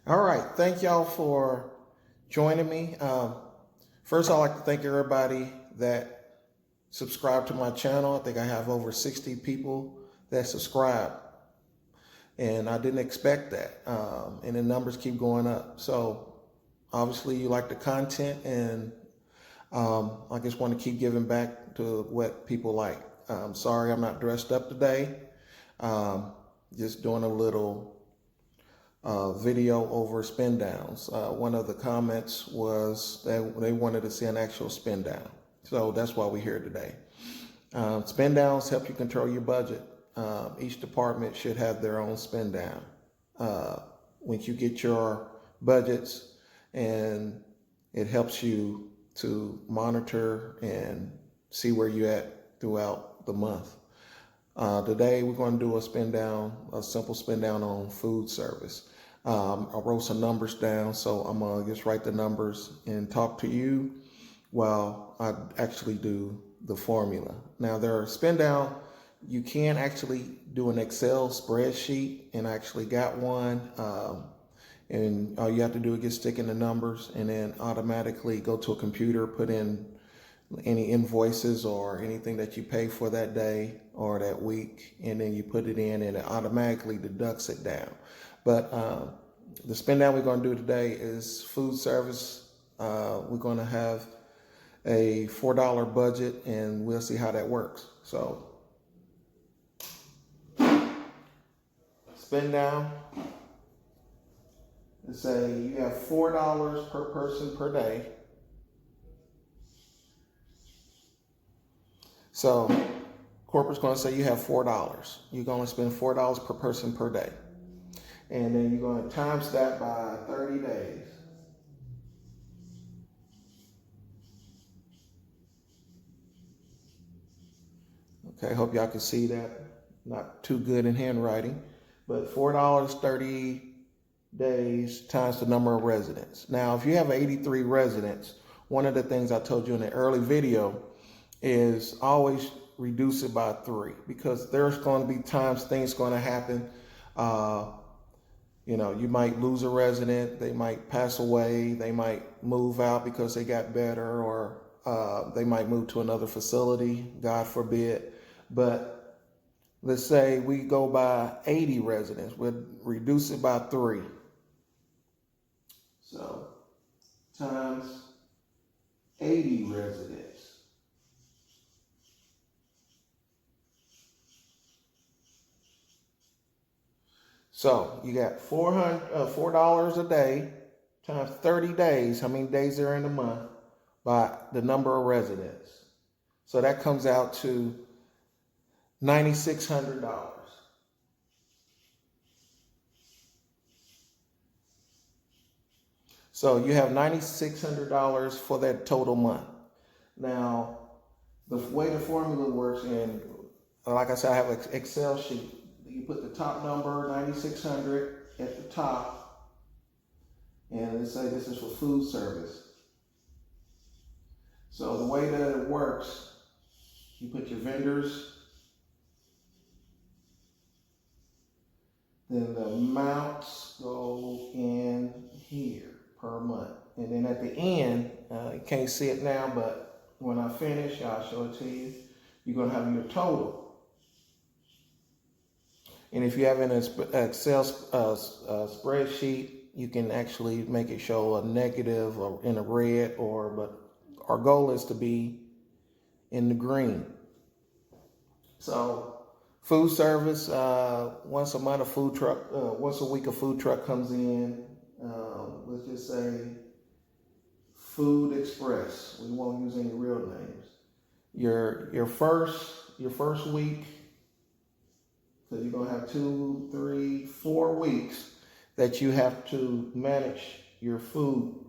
All right. Thank y'all for joining me. First, I'd like to thank everybody that subscribed to my channel. I think I have over 60 people that subscribe, and I didn't expect that. And the numbers keep going up. So obviously, you like the content, and I just want to keep giving back to what people like. Sorry, I'm not dressed up today. Um, just doing a little video over spin downs. One of the comments was that they wanted to see an actual spin down. So that's why we're here today. Spin downs help you control your budget. Each department should have their own spin down. Once you get your budgets, and it helps you to monitor and see where you're at throughout the month. Today we're going to do a spin down, a simple spin down on food service. I wrote some numbers down, so I'm gonna just write the numbers and talk to you while I actually do the formula. Now there are spin down, you can actually do an Excel spreadsheet, and I actually got one. And all you have to do is just stick in the numbers and then automatically go to a computer, put in any invoices or anything that you pay for that day or that week, and then you put it in and it automatically deducts it down. But the spin down we're going to do today is food service. We're going to have a $4 budget, and we'll see how that works. So spin down. Let's say you have $4 per person per day. So corporate's going to say you have $4. You're going to spend $4 per person per day. And then you're going to times that by 30 days. Okay, hope y'all can see that. Not too good in handwriting, but $4, 30 days times the number of residents. Now, if you have 83 residents, one of the things I told you in the early video is always reduce it by 3, because there's going to be times things going to happen. You might lose a resident, they might pass away, they might move out because they got better, or they might move to another facility, God forbid. But let's say we go by 80 residents, we'll reduce it by 3. So times 80 residents. So you got $4 a day times 30 days. How many days are in a month? By the number of residents. So that comes out to $9,600. So you have $9,600 for that total month. Now, the way the formula works, and like I said, I have an Excel sheet. You put the top number, 9,600, at the top, and let's say this is for food service. So the way that it works, you put your vendors, then the amounts go in here per month. And then at the end, you can't see it now, but when I finish, I'll show it to you. You're going to have your total. And if you have an Excel spreadsheet, you can actually make it show a negative or in a red, but our goal is to be in the green. So food service, once a month once a week a food truck comes in. Let's just say Food Express. We won't use any real names. Your first week, so you're gonna have 2, 3, 4 weeks that you have to manage your food.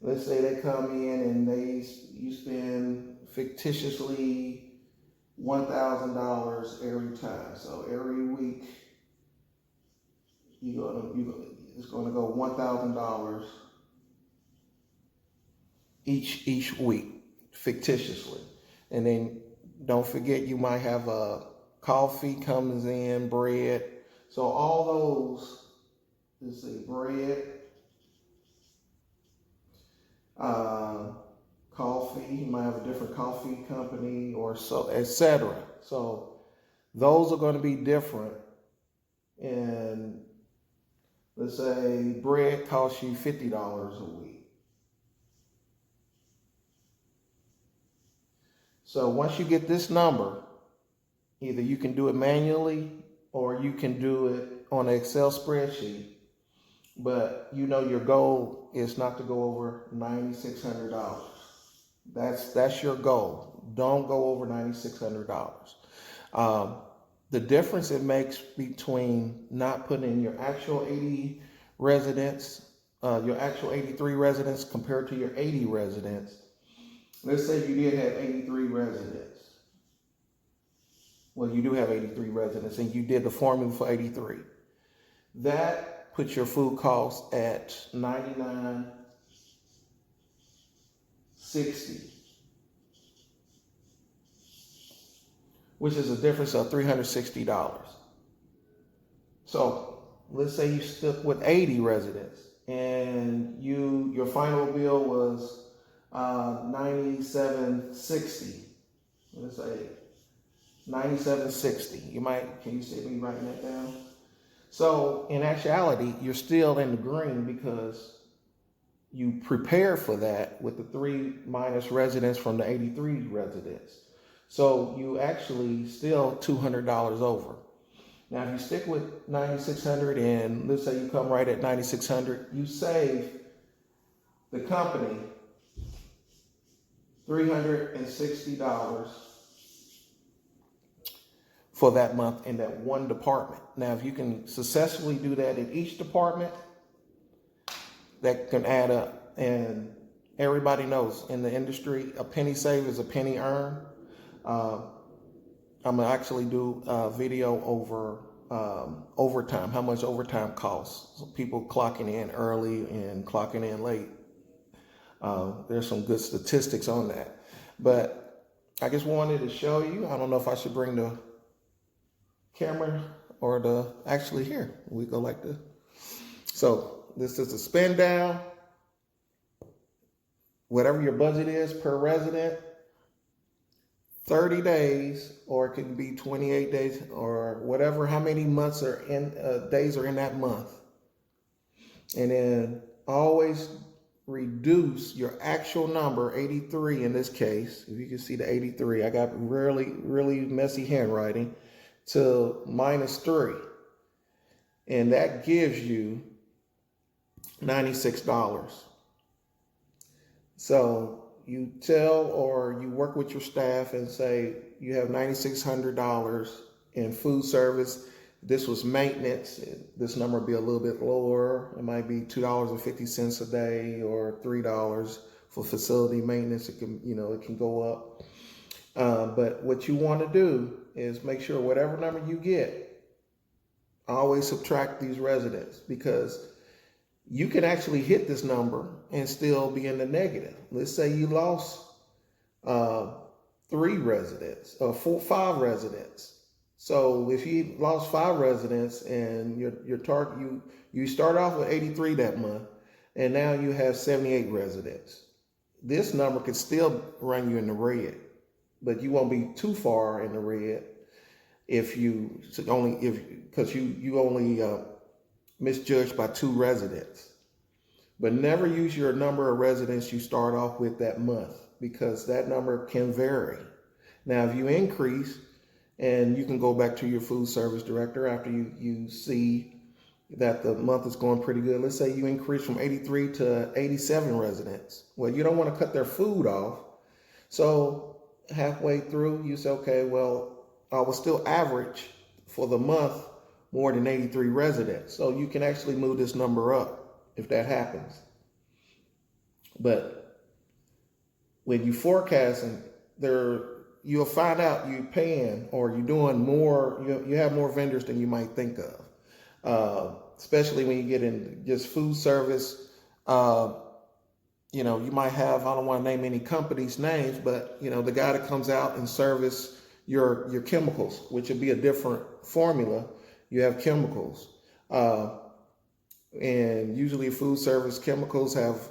Let's say they come in and you spend fictitiously $1,000 every time. So every week it's gonna go $1,000 each week, fictitiously. And then don't forget, you might have a coffee comes in, bread. So all those let's say bread, coffee. You might have a different coffee company or so, etc. So those are going to be different. And let's say bread costs you $50 a week. So once you get this number, either you can do it manually or you can do it on an Excel spreadsheet. But you know your goal is not to go over $9,600. That's your goal. Don't go over $9,600. The difference it makes between not putting in your actual 80 residents, your actual 83 residents compared to your 80 residents. Let's say you did have 83 residents. Well, you do have 83 residents and you did the formula for 83. That puts your food cost at $99.60, which is a difference of $360. So let's say you stuck with 80 residents and your final bill was $97.60. Let's say $97.60. Can you see me writing that down? So in actuality, you're still in the green because you prepare for that with the 3 minus residents from the 83 residents. So you actually still $200 over. Now, if you stick with 9,600 and let's say you come right at 9,600, you save the company $360 for that month in that one department. Now, if you can successfully do that in each department, that can add up. And everybody knows in the industry, a penny saved is a penny earned. I'm gonna actually do a video over overtime, how much overtime costs. So people clocking in early and clocking in late. There's some good statistics on that. But I just wanted to show you, I don't know if I should bring the camera or actually here, we go like this. So this is the spend down. Whatever your budget is per resident, 30 days, or it could be 28 days, or whatever, how many months are in, days are in that month. And then always reduce your actual number, 83 in this case. If you can see the 83, I got really, really messy handwriting, to -3. And that gives you $96. So you tell or you work with your staff and say you have $9,600 in food service. This was maintenance. This number will be a little bit lower. It might be $2.50 a day or $3 for facility maintenance. It can, it can go up. But what you want to do is make sure whatever number you get, always subtract these residents, because you can actually hit this number and still be in the negative. Let's say you lost 3 residents or 5 residents. So if you lost 5 residents and your target, you start off with 83 that month, and now you have 78 residents. This number could still run you in the red, but you won't be too far in the red because you only misjudged by 2 residents. But never use your number of residents you start off with that month, because that number can vary. Now, if you increase, and you can go back to your food service director after you see that the month is going pretty good. Let's say you increase from 83 to 87 residents. Well, you don't want to cut their food off. So halfway through, you say, okay, well, I will still average for the month more than 83 residents. So you can actually move this number up if that happens. But when you forecasting, you'll find out you're paying or you're doing more, you have more vendors than you might think of. Especially when you get in just food service. You might have, I don't want to name any companies' names, but the guy that comes out and service your chemicals, which would be a different formula. You have chemicals. And usually food service chemicals have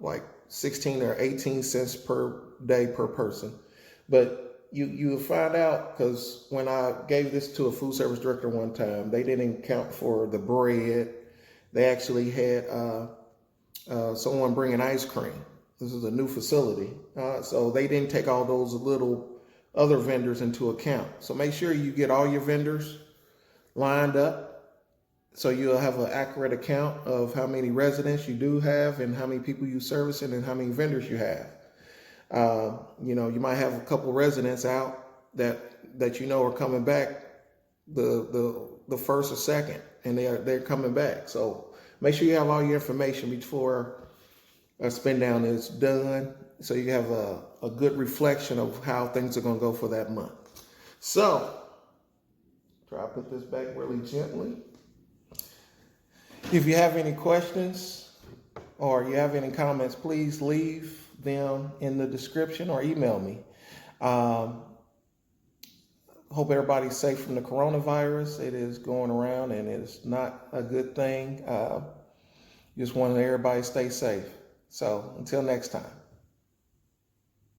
like 16 or 18 cents per day per person. But you find out, because when I gave this to a food service director one time, they didn't count for the bread. They actually had someone bringing ice cream. This is a new facility. So they didn't take all those little other vendors into account. So make sure you get all your vendors lined up so you'll have an accurate account of how many residents you do have and how many people you servicing and how many vendors you have. You might have a couple residents out that you know are coming back the first or second, and they're coming back. So make sure you have all your information before a spin down is done, so you have a good reflection of how things are going to go for that month. So try to put this back really gently. If you have any questions or you have any comments, please leave them in the description or email me. Hope everybody's safe from the coronavirus. It is going around and it's not a good thing. Just want everybody to stay safe. So until next time.